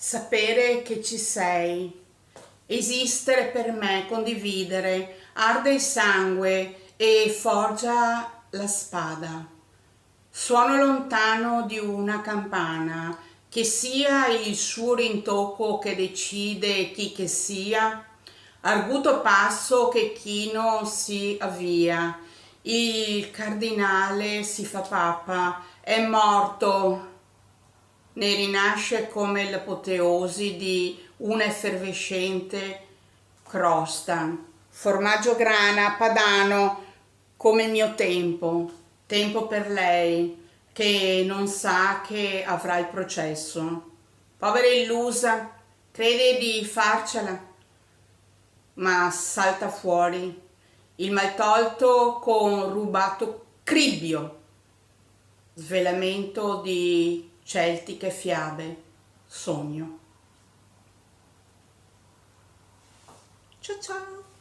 Sapere che ci sei, esistere per me, condividere, arde il sangue e forgia la spada. Suono lontano di una campana, che sia il suo rintocco che decide chi che sia, arguto passo che chino si avvia, il cardinale si fa papa, è morto, ne rinasce come l'apoteosi di una effervescente crosta. Formaggio grana, padano, come il mio tempo, tempo per lei, che non sa che avrà il processo. Povera illusa, crede di farcela, ma salta fuori il maltolto con rubato cribbio, svelamento di celtiche fiabe, sogno. Ciao ciao!